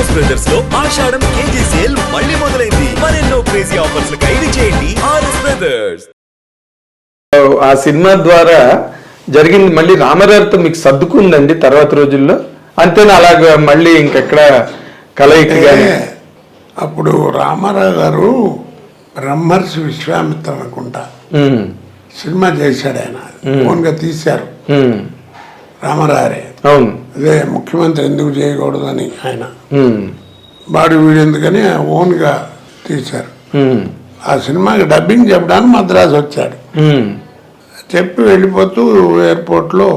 RS brothers లో ఆషాఢం KG sale మళ్ళీ మొదలైంది. మరెన్నో క్రేజీ ఆఫర్స్ ఖైదు చేయండి ఆర్ఎస్ బ్రదర్స్. ఆ సినిమా ద్వారా జరిగింది మళ్ళీ రామారావుతో మీకు సర్దుకుందండి తర్వాత రోజుల్లో, అంతేనా? అలాగా మళ్ళీ ఇంకెక్కడ కలయిక? అప్పుడు రామారావు గారు బ్రహ్మర్షి విశ్వామిత్ర అనుకుంటా సినిమా చేశాడు, ఆయన ఓన్గా తీశారు రామారావే. అవును, అదే ముఖ్యమంత్రి ఎందుకు చేయకూడదని ఆయన బాడీ వీడు ఎందుకని ఓన్గా తీశారు. ఆ సినిమాకి డబ్బింగ్ చెప్పడానికి మద్రాసు వచ్చాడు. చెప్పి వెళ్ళిపోతూ ఎయిర్పోర్ట్లో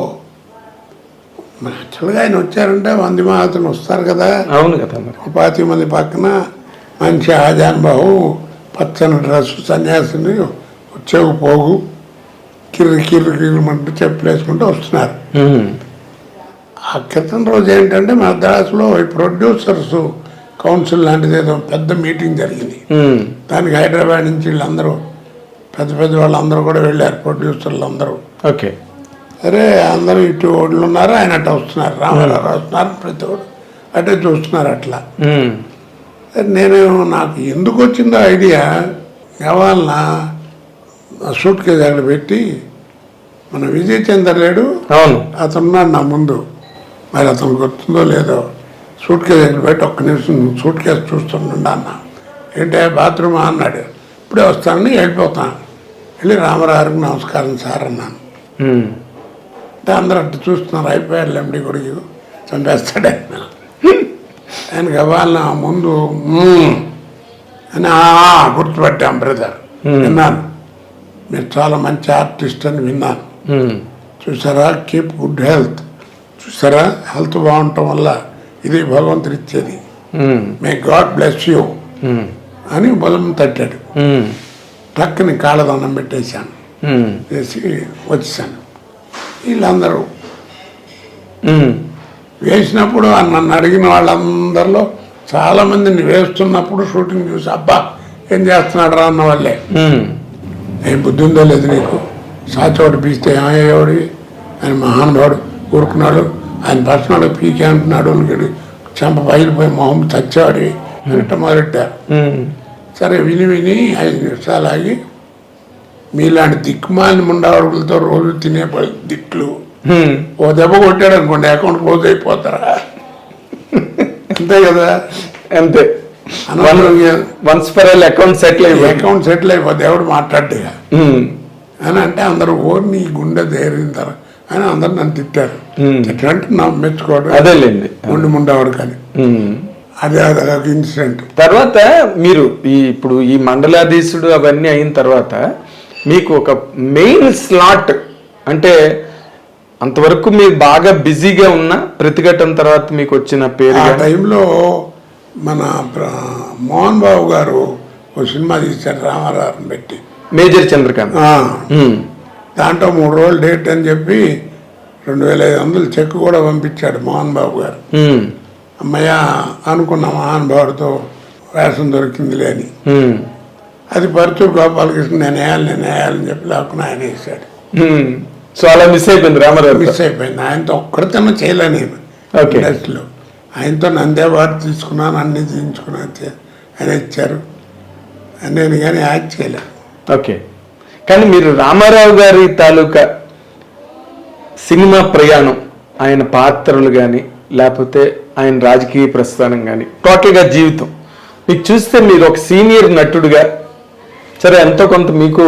యాక్చువల్గా ఆయన వచ్చారంటే 100 మహాత్ములు వస్తారు కదా. అవును కదా. 25 మంది పక్కన మంచి ఆజానుబాహు పచ్చని డ్రెస్సు సన్యాసిని వచ్చేకు పోగు కిర్రి కిర్రి కిర్రమంటూ చెప్పులేసుకుంటూ వస్తున్నారు. ఆ క్రితం రోజు ఏంటంటే మద్రాసులో ఈ ప్రొడ్యూసర్స్ కౌన్సిల్ లాంటిది ఏదో పెద్ద మీటింగ్ జరిగింది. దానికి హైదరాబాద్ నుంచి వీళ్ళందరూ పెద్ద పెద్ద వాళ్ళందరూ కూడా వెళ్ళారు, ప్రొడ్యూసర్లు అందరూ. ఓకే, సరే అందరూ ఇటు ఓళ్ళు ఉన్నారు, ఆయన అట్లా వస్తున్నారు, రామారావు వస్తున్నారు, ప్రతి ఒడు అటే చూస్తున్నారు. అట్లా నేను నాకు ఎందుకు వచ్చిందో ఐడియా, కావాలన్నా సూట్ కేసు అక్కడ పెట్టి మన విజయ్ చంద్ర లేడు, అతనున్నాడు నా ముందు, మరి అతను గుర్తుందో లేదో, సూట్ కేసు అక్కడ పెట్టి ఒక్క నిమిషం సూట్ కేసు చూస్తుండ అన్న. ఏంటంటే బాత్రూమ్ అన్నాడు, ఇప్పుడే వస్తానని వెళ్ళిపోతాను. వెళ్ళి రామారావుకి నమస్కారం సార్ అన్నాను. అంటే అందరూ అట్లా చూస్తున్నారు, అయిపోయాడు ఎండి కొడుకు చంపేస్తాడు ఆయన. ఆయనకి ఇవ్వాలన్నా ముందు అని గుర్తుపట్టాం బ్రదర్, విన్నాను మీరు చాలా మంచి ఆర్టిస్ట్ అని విన్నాను. చూసారా, కీప్ గుడ్ హెల్త్, చూసారా హెల్త్ బాగుండటం వల్ల ఇది భగవంతుడు ఇచ్చేది, మే గాడ్ బ్లెస్ యూ అని బలం తట్టాడు. టక్కుని కాళ్ళదండం పెట్టేశాను, వేసి వచ్చేసాను. వీళ్ళందరూ వేసినప్పుడు నన్ను అడిగిన వాళ్ళందరిలో చాలా మందిని వేస్తున్నప్పుడు షూటింగ్ చూసి అబ్బా ఏం చేస్తున్నాడు రా అన్న వాళ్ళే. ఏం బుద్ధి ఉందో లేదు నీకు, సాచోడు పీస్తే ఏమయ్యేవాడు, ఆయన మహానుభావుడు ఊరుకున్నాడు, ఆయన పర్సనల్ పీకే అంటున్నాడు, చెంప బయలుపోయి మొహం చచ్చేవాడి అన్నట్టు మొదలెట్టారు. సరే విని విని 5 నిమిషాలు ఆగి, మీలాంటి దిక్కుమాలిన ముండాడులతో రోజు తినే దిట్లు ఓ దెబ్బ కొట్టాడు అనుకోండి అకౌంట్ క్లోజ్ అయిపోతారా, అంతే కదా. అంతే, అకౌంట్ సెటిల్ అయిపోతే ఎవడు మాట్లాడ్డా అని అంటే అందరూ ఓర్ని గుండె దేరింతారు అని అందరు నన్ను తిట్టారు. తిట్టంటే నా మెచ్చుకోవడం అదేలేండి, గుండె ముండావాడు కానీ అదే అదొక ఇన్సిడెంట్. తర్వాత మీరు ఇప్పుడు ఈ మండలాధీశుడు అవన్నీ అయిన తర్వాత మీకు ఒక మెయిన్ స్లాట్ అంటే అంతవరకు మీరు బాగా బిజీగా ఉన్న ప్రతిఘటన తర్వాత మీకు వచ్చిన పేరు? ఆ టైంలో మన మోహన్ బాబు గారు ఒక సినిమా తీశారు రామారావుని పెట్టి, మేజర్ చంద్రకాంత్. దాంట్లో 3 రోజులు డేట్ అని చెప్పి 2500 చెక్ కూడా పంపించాడు మోహన్ బాబు గారు. అమ్మయ్య అనుకున్న మహానుభావుడితో వేషం దొరికిందిలే అని. అది పరుచూరు గోపాలకృష్ణ నేను వేయాలని చెప్పి లేకుండా ఆయన వేసాడు. సో అలా మిస్ అయిపోయింది రామారావు, మిస్ అయిపోయింది. ఆయనతో ఒక్కడితేనే చేయలే నేను ఇండస్ట్రీలో. ఆయనతో నందే వారు తీసుకున్నాను, అన్ని తీయించుకున్నాను, ఆయన ఇచ్చారు, నేను కానీ యాక్ట్ చేయలేదు. ఓకే, కానీ మీరు రామారావు గారి తాలూకా సినిమా ప్రయాణం, ఆయన పాత్రలు కానీ లేకపోతే ఆయన రాజకీయ ప్రస్థానం కానీ టోటల్గా జీవితం మీకు చూస్తే మీరు ఒక సీనియర్ నటుడుగా, సరే ఎంతో కొంత మీకు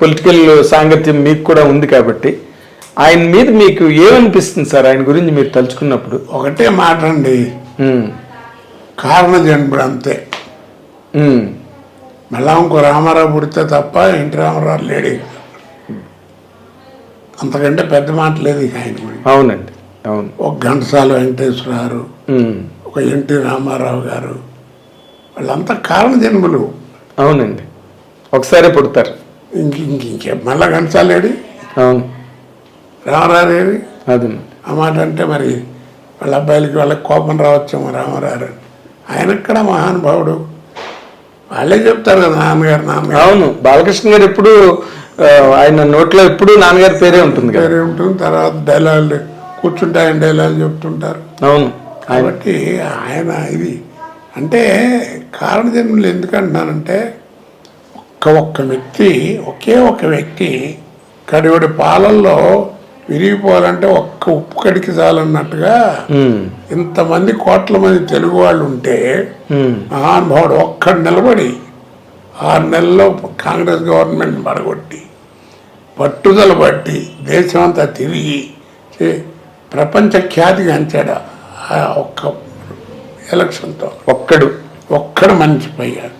పొలిటికల్ సాంగత్యం మీకు కూడా ఉంది కాబట్టి ఆయన మీద మీకు ఏమనిపిస్తుంది సార్? ఆయన గురించి మీరు తలుచుకున్నప్పుడు ఒకటే మాట అండి, కారణ జన్ముడు అంతే. మళ్ళా ఇంకో రామారావు పుడితే తప్ప ఎన్టీ రామారావు లేడీ, అంతకంటే పెద్ద మాట లేదు ఇక ఆయన గురించి. అవునండి, అవును. ఒక ఘంటసాల వెంకటేశ్వర గారు, ఒక ఎన్టీ రామారావు గారు, వాళ్ళంతా కారణ జన్ములు. అవునండి, ఒకసారి పుడతారు. ఇంకే మళ్ళా ఘంటసాల లేడి, అవును, రామారావు లేడి. అది ఆ మాట అంటే మరి వాళ్ళ అబ్బాయిలకి వాళ్ళకి కోపం రావచ్చేమో రామారావు. ఆయన కూడా మహానుభావుడు, వాళ్ళే చెప్తారు కదా నాన్నగారు. అవును, బాలకృష్ణ గారు ఎప్పుడు ఆయన నోట్లో ఎప్పుడు నాన్నగారి పేరే ఉంటుంది. పేరే ఉంటుంది. తర్వాత డైలాగులు కూర్చుంటే ఆయన డైలాగులు చెప్తుంటారు. అవును, కాబట్టి ఆయన ఇది అంటే కారణజన్ములు ఎందుకంటున్నానంటే ఒక్క వ్యక్తి ఒకే ఒక వ్యక్తి కడివడి పాలల్లో విరిగిపోవాలంటే ఒక్క ఉప్పు కడికి చాలన్నట్టుగా ఇంతమంది కోట్ల మంది తెలుగు వాళ్ళు ఉంటే మహానుభావుడు ఒక్కడు నిలబడి 6 నెలల్లో కాంగ్రెస్ గవర్నమెంట్ పడగొట్టి పట్టుదల బట్టి దేశమంతా తిరిగి ప్రపంచ ఖ్యాతి గంచాడు ఆ ఒక్క ఎలక్షన్తో ఒక్కడు మనిషి పోయాడు.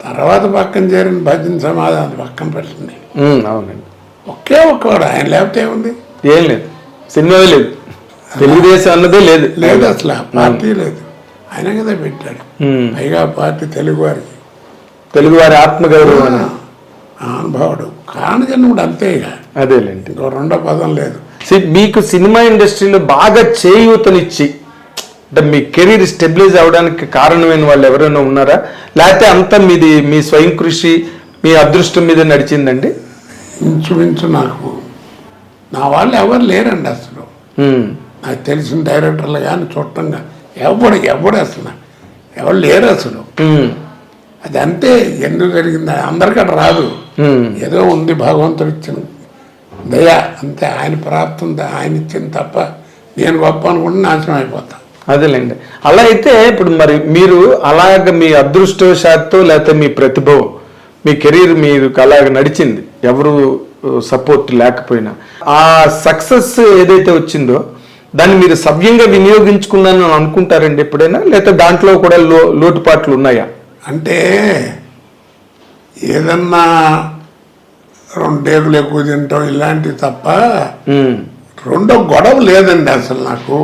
తర్వాత పక్కన చేరిన భజన సమాధానం పక్కన పెట్టింది. అవునండి, ఒకే ఒక్కడు ఆయన లేకపోతే ఏముంది, ఏం లేదు, సినిమావే లేదు, తెలుగుదేశం అన్నదే లేదు, లేదు అసలు పార్టీ లేదు. ఆయన కదా పెట్టాడు. పైగా పార్టీ తెలుగువారి ఆత్మగౌరవం అనుభవుడు కారణజన్ముడు అంతే. ఇక అదేలేండి, ఇంకో రెండో పదం లేదు. మీకు సినిమా ఇండస్ట్రీలో బాగా చేయూతనిచ్చి అంటే మీ కెరీర్ స్టెబిలైజ్ అవడానికి కారణమైన వాళ్ళు ఎవరైనా ఉన్నారా, లేకపోతే అంతా మీ స్వయం కృషి మీ అదృష్టం మీద నడిచిందండి? ఇంచుమించు నాకు నా వాళ్ళు ఎవరు లేరండి అసలు. నాకు తెలిసిన డైరెక్టర్లు కానీ చూడటంగా ఎవడు అసలు ఎవరు లేరు అసలు. అది అంతే, ఎందుకు జరిగింది అందరికీ రాదు, ఏదో ఉంది భగవంతుడు ఇచ్చిన దయ అంతే. ఆయన ప్రాప్తం ఆయన ఇచ్చింది తప్ప నేను గొప్ప అనుకుంటే నాశనం అయిపోతా. అదేలేండి. అలా అయితే ఇప్పుడు మరి మీరు అలాగ మీ అదృష్టవశాత్తు లేకపోతే మీ ప్రతిభ మీ కెరీర్ మీరు అలాగ నడిచింది, ఎవరు సపోర్ట్ లేకపోయినా ఆ సక్సెస్ ఏదైతే వచ్చిందో దాన్ని మీరు సవ్యంగా వినియోగించుకున్నాను అనుకుంటారండి ఎప్పుడైనా, లేకపోతే దాంట్లో కూడా లోటుపాట్లు ఉన్నాయా? అంటే ఏదన్నా 2 డేగులు ఎక్కువ తింటాం ఇలాంటివి తప్ప రెండో గొడవ లేదండి అసలు నాకు.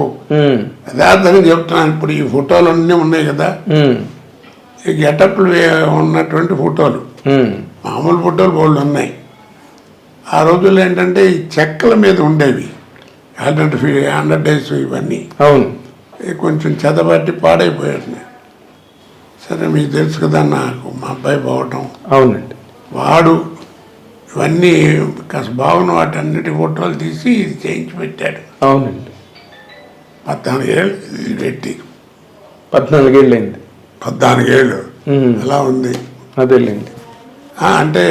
యథార్థంగా చెప్తున్నాను. ఇప్పుడు ఈ ఫోటోలు అన్నీ ఉన్నాయి కదా, ఈ గెటప్లు ఉన్నటువంటి ఫోటోలు మామూలు ఫోటోలు బోల్డ్ ఉన్నాయి. ఆ రోజుల్లో ఏంటంటే ఈ చెక్కల మీద ఉండేవి 100 డేస్ ఇవన్నీ. అవును, కొంచెం చెదబట్టి పాడైపోయాడు. సరే మీకు తెలుసు కదా, నాకు మా అబ్బాయి పోవటం, అవునండి, వాడు ఇవన్నీ కాస్త బాగున్న వాటి అన్నిటి ఫోటోలు తీసి ఇది చేయించి పెట్టాడు. అవునండి, 14 ఏళ్ళు ఇది పెట్టి 14 ఏళ్ళైంది. 14 ఏళ్ళు అలా ఉంది. అదేలేండి. అంటే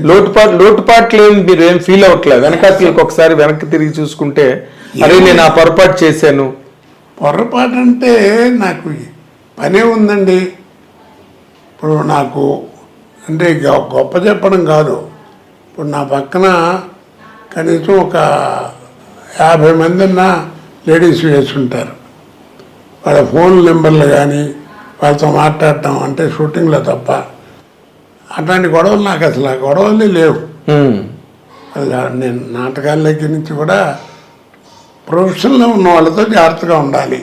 లోటుపాట్లు మీరు ఏం ఫీల్ అవ్వట్లేదు? వెనకాతలకు ఒకసారి వెనక్కి తిరిగి చూసుకుంటే అరే నేను ఆ పొరపాటు చేశాను. పొరపాటు అంటే నాకు పనే ఉందండి. ఇప్పుడు నాకు అంటే గొప్ప చెప్పడం కాదు, ఇప్పుడు నా పక్కన కనీసం ఒక 50 మంది అన్నా లేడీస్ వేసుంటారు. వాళ్ళ ఫోన్ నెంబర్లు కానీ వాళ్ళతో మాట్లాడటం అంటే షూటింగ్లో తప్ప అట్లాంటి గొడవలు నాకు అసలు ఆ గొడవలే లేవు. నేను నాటకాల దగ్గర నుంచి కూడా ప్రొఫెషన్లో ఉన్న వాళ్ళతో జాగ్రత్తగా ఉండాలి.